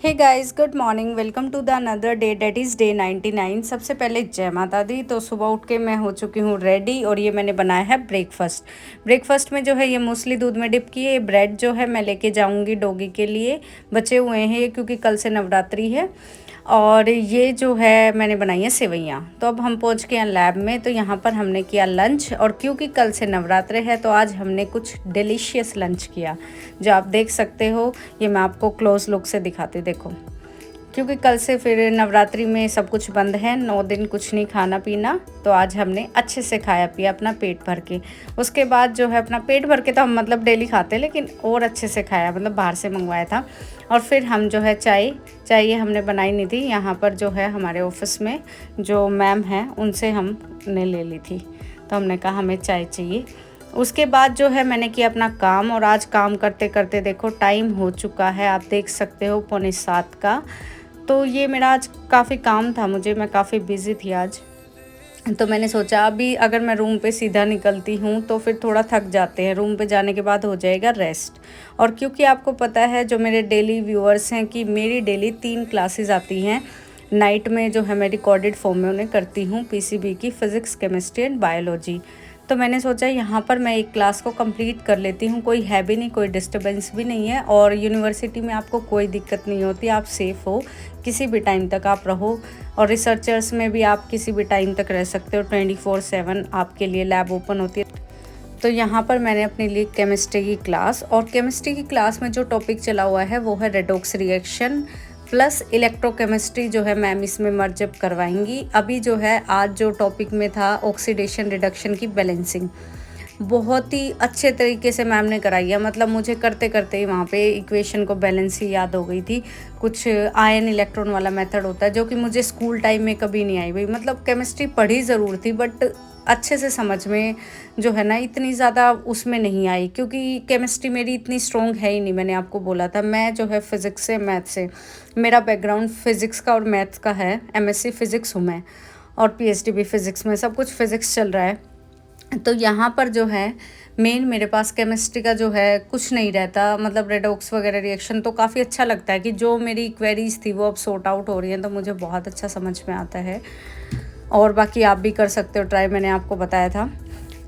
Hey guys, good morning. Welcome to the another day date is day 99। सबसे पहले जय माता दी। तो सुबह उठ के मैं हो चुकी हूँ रेडी और ये मैंने बनाया है ब्रेकफास्ट। ब्रेकफास्ट में जो है ये मूसली दूध में डिप किए ब्रेड जो है मैं लेके जाऊँगी डॉगी के लिए। बचे हुए हैं ये क्योंकि कल से नवरात्रि है। और ये जो है मैंने बनाई है सेवइयाँ। तो अब हम पहुँच गए हैं लैब में। तो यहाँ पर हमने किया लंच और क्योंकि कल से नवरात्रि है तो आज हमने कुछ डिलीशियस लंच किया जो आप देख सकते हो। ये मैं आपको क्लोज लुक से दिखाती देखो, क्योंकि कल से फिर नवरात्रि में सब कुछ बंद है, 9 दिन कुछ नहीं खाना पीना। तो आज हमने अच्छे से खाया पिया अपना पेट भर के। उसके बाद जो है अपना पेट भर के तो हम मतलब डेली खाते लेकिन और अच्छे से खाया, मतलब बाहर से मंगवाया था। और फिर हम जो है चाय ये हमने बनाई नहीं थी, यहाँ पर जो है हमारे ऑफिस में जो मैम हैं उनसे हमने ले ली थी। तो हमने कहा हमें चाय चाहिए। उसके बाद जो है मैंने किया अपना काम और आज काम करते करते देखो टाइम हो चुका है, आप देख सकते हो 6:45 का। तो ये मेरा आज काफ़ी काम था, मैं काफ़ी बिज़ी थी आज। तो मैंने सोचा अभी अगर मैं रूम पे सीधा निकलती हूँ तो फिर थोड़ा थक जाते हैं, रूम पे जाने के बाद हो जाएगा रेस्ट। और क्योंकि आपको पता है जो मेरे डेली व्यूअर्स हैं कि मेरी डेली 3 क्लासेस आती हैं नाइट में, जो है मैं रिकॉर्डेड फॉर्म में उन्हें करती हूँ पीसीबी की, फिज़िक्स केमिस्ट्री एंड बायोलॉजी। तो मैंने सोचा यहाँ पर मैं एक क्लास को कंप्लीट कर लेती हूँ, कोई है भी नहीं, कोई डिस्टर्बेंस भी नहीं है और यूनिवर्सिटी में आपको कोई दिक्कत नहीं होती, आप सेफ़ हो, किसी भी टाइम तक आप रहो। और रिसर्चर्स में भी आप किसी भी टाइम तक रह सकते हो, 24/7 आपके लिए लैब ओपन होती है। तो यहाँ पर मैंने अपने लिए केमिस्ट्री की क्लास, और केमिस्ट्री की क्लास में जो टॉपिक चला हुआ है वो है रेडॉक्स रिएक्शन प्लस इलेक्ट्रोकेमिस्ट्री, जो है मैम इसमें मर्जअप करवाएंगी। अभी जो है आज जो टॉपिक में था ऑक्सीडेशन रिडक्शन की बैलेंसिंग, बहुत ही अच्छे तरीके से मैम ने कराई है। मतलब मुझे करते करते ही वहाँ पे इक्वेशन को बैलेंस ही याद हो गई थी। कुछ आयन इलेक्ट्रॉन वाला मेथड होता है जो कि मुझे स्कूल टाइम में कभी नहीं आई भाई, मतलब केमिस्ट्री पढ़ी ज़रूर थी बट अच्छे से समझ में जो है ना इतनी ज़्यादा उसमें नहीं आई, क्योंकि केमिस्ट्री मेरी इतनी स्ट्रॉन्ग है ही नहीं। मैंने आपको बोला था मैं जो है फ़िज़िक्स से मैथ से, मेरा बैकग्राउंड फ़िज़िक्स का और मैथ का है, एमएससी फ़िज़िक्स हूँ मैं और पीएचडी भी फ़िज़िक्स में, सब कुछ फ़िज़िक्स चल रहा है। तो यहाँ पर जो है मेन मेरे पास केमिस्ट्री का जो है कुछ नहीं रहता, मतलब रेडॉक्स वगैरह रिएक्शन तो काफ़ी अच्छा लगता है कि जो मेरी क्वेरीज थी वो अब सॉर्ट आउट हो रही हैं, तो मुझे बहुत अच्छा समझ में आता है। और बाकी आप भी कर सकते हो ट्राई, मैंने आपको बताया था।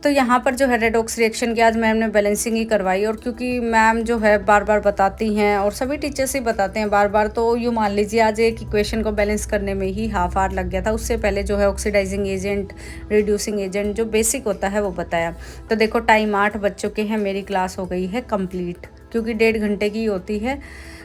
तो यहाँ पर जो है रेडॉक्स रिएक्शन की आज मैम ने बैलेंसिंग ही करवाई, और क्योंकि मैम जो है बार बार बताती हैं और सभी टीचर्स ही बताते हैं बार बार, तो यूँ मान लीजिए आज एक इक्वेशन को बैलेंस करने में ही हाफ आवर लग गया था। उससे पहले जो है ऑक्सीडाइजिंग एजेंट, रिड्यूसिंग एजेंट जो बेसिक होता है वो बताया। तो देखो टाइम 8 बज चुके हैं, मेरी क्लास हो गई है कंप्लीट, क्योंकि 1.5 घंटे की होती है।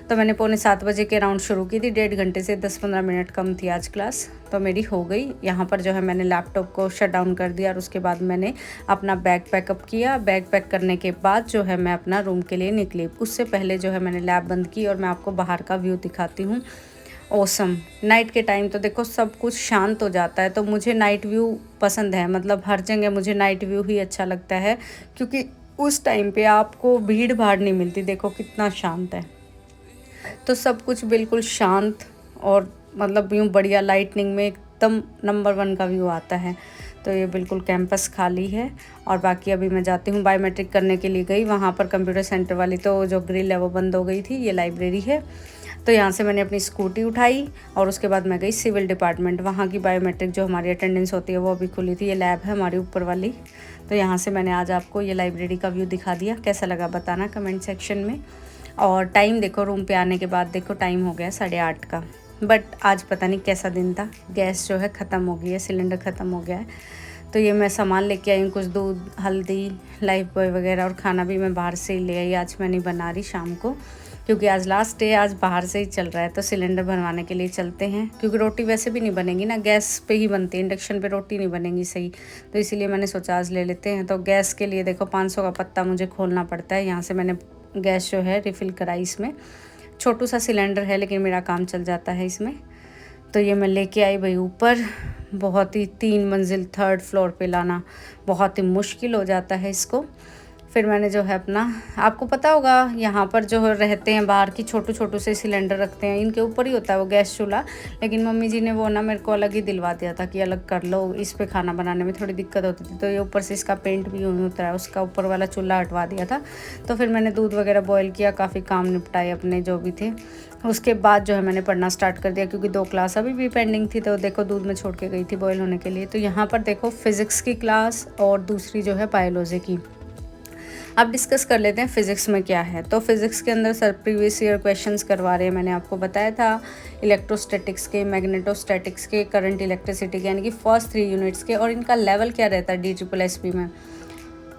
तो मैंने 6:45 के राउंड शुरू की थी, 1.5 घंटे से 10-15 मिनट कम थी आज क्लास, तो मेरी हो गई। यहाँ पर जो है मैंने लैपटॉप को शट डाउन कर दिया और उसके बाद मैंने अपना बैग पैकअप किया। बैग पैक करने के बाद जो है मैं अपना रूम के लिए निकली। उससे पहले जो है मैंने लैब बंद की और मैं आपको बाहर का व्यू दिखाती हूँ। ऑसम नाइट के टाइम तो देखो सब कुछ शांत हो जाता है, तो मुझे नाइट व्यू पसंद है, मतलब हर जगह मुझे नाइट व्यू ही अच्छा लगता है, क्योंकि उस टाइम पे आपको भीड़ भाड़ नहीं मिलती। देखो कितना शांत है, तो सब कुछ बिल्कुल शांत और मतलब यूँ बढ़िया लाइटनिंग में एकदम नंबर 1 का व्यू आता है। तो ये बिल्कुल कैंपस खाली है। और बाकी अभी मैं जाती हूँ, बायोमेट्रिक करने के लिए गई, वहाँ पर कंप्यूटर सेंटर वाली तो जो ग्रिल है वो बंद हो गई थी। ये लाइब्रेरी है, तो यहाँ से मैंने अपनी स्कूटी उठाई और उसके बाद मैं गई सिविल डिपार्टमेंट। वहाँ की बायोमेट्रिक जो हमारी अटेंडेंस होती है वो अभी खुली थी। ये लैब है हमारी ऊपर वाली। तो यहाँ से मैंने आज आपको ये लाइब्रेरी का व्यू दिखा दिया। कैसा लगा बताना कमेंट सेक्शन में। और टाइम देखो रूम पे आने के बाद, देखो टाइम हो गया 8:30 का। बट आज पता नहीं कैसा दिन था, गैस जो है ख़त्म हो गई है, सिलेंडर ख़त्म हो गया है। तो ये मैं सामान लेके आई हूँ, कुछ दूध, हल्दी, लाइफ बॉय वगैरह, और खाना भी मैं बाहर से ही ले आई। आज मैं नहीं बना रही शाम को, क्योंकि आज लास्ट डे, आज बाहर से ही चल रहा है। तो सिलेंडर भरवाने के लिए चलते हैं, क्योंकि रोटी वैसे भी नहीं बनेगी ना, गैस पे ही बनती है, इंडक्शन पे रोटी नहीं बनेगी सही। तो इसीलिए मैंने सोचा आज ले लेते हैं। तो गैस के लिए देखो 500 का पत्ता मुझे खोलना पड़ता है। यहाँ से मैंने गैस जो है रिफ़िल कराई। इसमें छोटू सा सिलेंडर है लेकिन मेरा काम चल जाता है इसमें। तो ये मैं लेके आई भाई ऊपर। बहुत ही 3 मंजिल 3rd फ्लोर पे लाना बहुत ही मुश्किल हो जाता है इसको। फिर मैंने जो है अपना, आपको पता होगा यहाँ पर जो रहते हैं बाहर की छोटू छोटू से सिलेंडर रखते हैं, इनके ऊपर ही होता है वो गैस चूल्हा, लेकिन मम्मी जी ने वो ना मेरे को अलग ही दिलवा दिया था कि अलग कर लो, इस पे खाना बनाने में थोड़ी दिक्कत होती थी। तो ये ऊपर से इसका पेंट भी यूँ उतरा है, उसका ऊपर वाला चूल्हा हटवा दिया था। तो फिर मैंने दूध वगैरह बॉयल किया, काफ़ी काम निपटाए अपने जो भी थे। उसके बाद जो है मैंने पढ़ना स्टार्ट कर दिया, क्योंकि 2 क्लास अभी भी पेंडिंग थी। तो देखो दूध में छोड़ के गई थी बॉयल होने के लिए। तो यहाँ पर देखो फिज़िक्स की क्लास और दूसरी जो है बायोलॉजी की। अब डिस्कस कर लेते हैं फ़िज़िक्स में क्या है। तो फिज़िक्स के अंदर सर प्रीवियस ईयर क्वेश्चंस करवा रहे हैं, मैंने आपको बताया था इलेक्ट्रोस्टैटिक्स के, मैग्नेटोस्टैटिक्स के, करंट इलेक्ट्रिसिटी के, यानी कि फर्स्ट 3 यूनिट्स के। और इनका लेवल क्या रहता है DSSP में,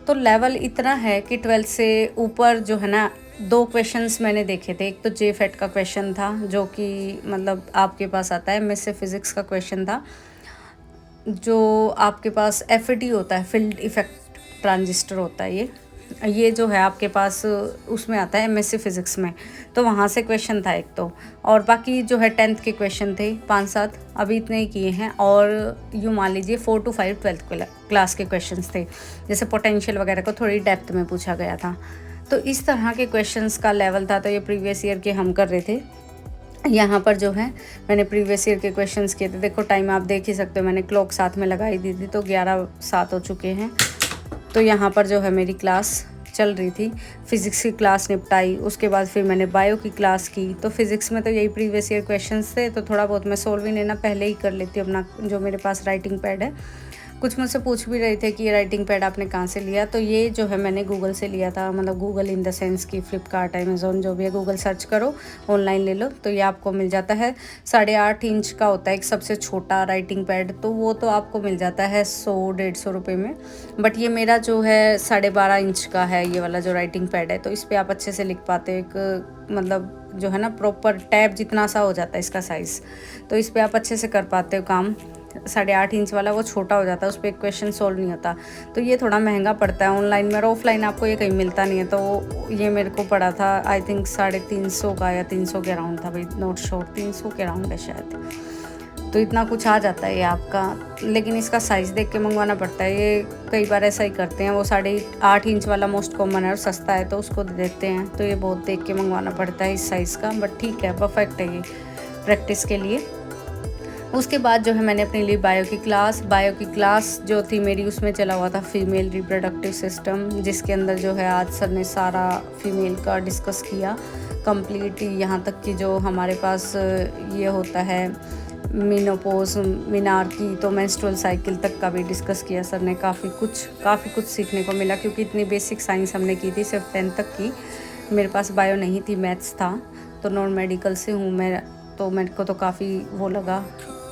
तो लेवल इतना है कि 12th से ऊपर जो है ना 2 क्वेश्चंस मैंने देखे थे। एक तो JFET का क्वेश्चन था, जो कि मतलब आपके पास आता है, MSc फिज़िक्स का क्वेश्चन था, जो आपके पास FET होता है, फील्ड इफेक्ट ट्रांजिस्टर होता है ये जो है आपके पास उसमें आता है MSc फिज़िक्स में। तो वहाँ से क्वेश्चन था एक तो, और बाकी जो है 10th के क्वेश्चन थे 5-7, अभी इतने ही किए हैं। और यूँ मान लीजिए 4 to 5 12th क्लास के क्वेश्चंस थे, जैसे पोटेंशियल वगैरह को थोड़ी डेप्थ में पूछा गया था। तो इस तरह के क्वेश्चंस का लेवल था। तो ये प्रीवियस ईयर के हम कर रहे थे। यहाँ पर जो है मैंने प्रीवियस ईयर के क्वेश्चंस किए थे। देखो टाइम आप देख ही सकते हो, मैंने क्लॉक साथ में लगाई दी थी, तो 11:07 हो चुके हैं। तो यहाँ पर जो है मेरी क्लास चल रही थी, फ़िज़िक्स की क्लास निपटाई, उसके बाद फिर मैंने बायो की क्लास की। तो फिज़िक्स में तो यही प्रीवियस ईयर क्वेश्चंस थे, तो थोड़ा बहुत मैं सोल्विंग ना पहले ही कर लेती हूँ अपना, जो मेरे पास राइटिंग पैड है। कुछ मुझसे पूछ भी रहे थे कि ये राइटिंग पैड आपने कहाँ से लिया, तो ये जो है मैंने गूगल से लिया था। मतलब गूगल इन द सेंस कि फ्लिपकार्ट, अमेज़ॉन, जो भी है, गूगल सर्च करो, ऑनलाइन ले लो, तो ये आपको मिल जाता है। 8.5 इंच का होता है एक सबसे छोटा राइटिंग पैड, तो वो तो आपको मिल जाता है 100-150 रुपये में। बट ये मेरा जो है 12.5 इंच का है ये वाला जो राइटिंग पैड है, तो इस पर आप अच्छे से लिख पाते हो। एक मतलब जो है ना प्रॉपर टैब जितना सा हो जाता है इसका साइज़, तो इस पर आप अच्छे से कर पाते हो काम। 8.5 इंच वाला वो छोटा हो जाता है, उस पर एक क्वेश्चन सोल्व नहीं होता। तो ये थोड़ा महंगा पड़ता है ऑनलाइन में, और ऑफलाइन आपको ये कहीं मिलता नहीं है। तो ये मेरे को पड़ा था आई थिंक 350 का या 300 के अराउंड था भाई, नॉट श्योर, 300 के अराउंड है शायद। तो इतना कुछ आ जाता है ये आपका, लेकिन इसका साइज़ देख के मंगवाना पड़ता है। ये कई बार ऐसा ही करते हैं, वो 8.5 इंच वाला मोस्ट कॉमन है और सस्ता है, तो उसको दे देते हैं। तो ये बहुत देख के मंगवाना पड़ता है इस साइज़ का, बट ठीक है, परफेक्ट है ये प्रैक्टिस के लिए। उसके बाद जो है मैंने अपने लिए बायो की क्लास जो थी मेरी, उसमें चला हुआ था फीमेल रिप्रोडक्टिव सिस्टम, जिसके अंदर जो है आज सर ने सारा फीमेल का डिस्कस किया कंप्लीट, यहाँ तक कि जो हमारे पास ये होता है मीनोपोज, मीनार्की, तो मेंस्ट्रुअल साइकिल तक का भी डिस्कस किया सर ने। काफ़ी कुछ सीखने को मिला, क्योंकि इतनी बेसिक साइंस हमने की थी, सिर्फ 10th तक की। मेरे पास बायो नहीं थी, मैथ्स था, तो नॉन मेडिकल से हूँ मैं, तो मेरे को तो काफ़ी वो लगा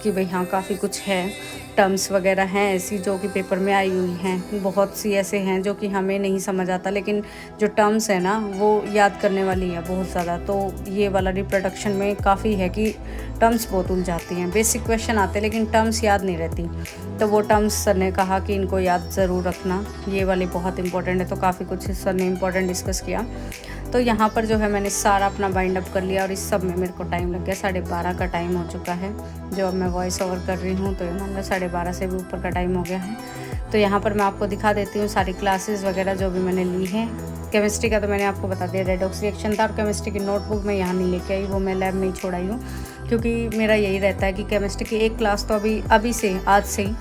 कि भाई हाँ काफ़ी कुछ है। टर्म्स वगैरह हैं ऐसी जो कि पेपर में आई हुई हैं, बहुत सी ऐसे हैं जो कि हमें नहीं समझ आता, लेकिन जो टर्म्स है ना वो याद करने वाली है बहुत ज़्यादा। तो ये वाला रिप्रोडक्शन में काफ़ी है कि टर्म्स बहुत उलझाती हैं, बेसिक क्वेश्चन आते हैं लेकिन टर्म्स याद नहीं रहती। तो वो टर्म्स सर ने कहा कि इनको याद ज़रूर रखना, ये वाली बहुत इंपॉर्टेंट है। तो काफ़ी कुछ सर ने इंपॉर्टेंट डिस्कस किया। तो यहाँ पर जो है मैंने सारा अपना बाइंड अप कर लिया, और इस सब में मेरे को टाइम लग गया, 12:30 का टाइम हो चुका है जो अब मैं वॉइस ओवर कर रही हूँ। तो ये मान लो 12:30 से भी ऊपर का टाइम हो गया है। तो यहाँ पर मैं आपको दिखा देती हूँ सारी क्लासेस वगैरह जो भी मैंने ली हैं। केमिस्ट्री का तो मैंने आपको बता दिया, रेडॉक्स रिएक्शन था, और केमिस्ट्री की नोटबुक मैं यहाँ नहीं लेके आई, वो मैं लैब में ही छोड़ आई हूँ, क्योंकि मेरा यही रहता है कि केमिस्ट्री की एक क्लास तो अभी से आज से ही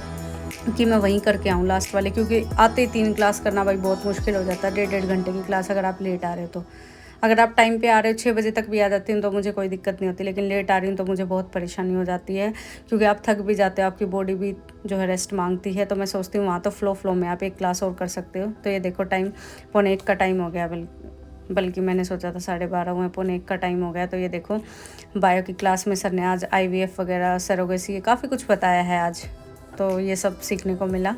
कि मैं वहीं करके आऊँ लास्ट वाले, क्योंकि आते ही 3 क्लास करना भाई बहुत मुश्किल हो जाता है। 1.5 घंटे की क्लास अगर आप लेट आ रहे हो तो, अगर आप टाइम पे आ रहे हो 6 बजे तक भी आ जाती हूँ तो मुझे कोई दिक्कत नहीं होती, लेकिन लेट आ रही हूँ तो मुझे बहुत परेशानी हो जाती है, क्योंकि आप थक भी जाते हो, आपकी बॉडी भी जो है रेस्ट मांगती है। तो मैं सोचती हूँ वहाँ तो फ्लो में आप एक क्लास और कर सकते हो। तो ये देखो टाइम 1:45 का टाइम हो गया, बल्कि मैंने सोचा था 12:30 हुए, 1:45 का टाइम हो गया। तो ये देखो बायो की क्लास में सर ने आज IVF वगैरह, सरोगेसी, काफ़ी कुछ बताया है आज, तो ये सब सीखने को मिला।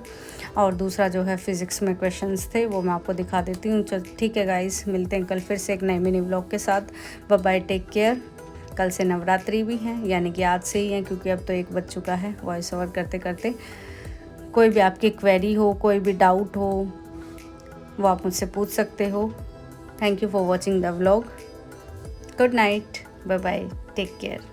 और दूसरा जो है फिज़िक्स में क्वेश्चंस थे वो मैं आपको दिखा देती हूँ। चल ठीक है गाइस, मिलते हैं कल फिर से एक नए मिनी व्लॉग के साथ। Bye bye, take care. कल से नवरात्रि भी हैं, यानी कि आज से ही हैं, क्योंकि अब तो 1 बज चुका है वॉइस ओवर करते करते। कोई भी आपकी क्वेरी हो, कोई भी डाउट हो, वो आप मुझसे पूछ सकते हो। Thank you for watching the vlog. Good night, bye bye, take care.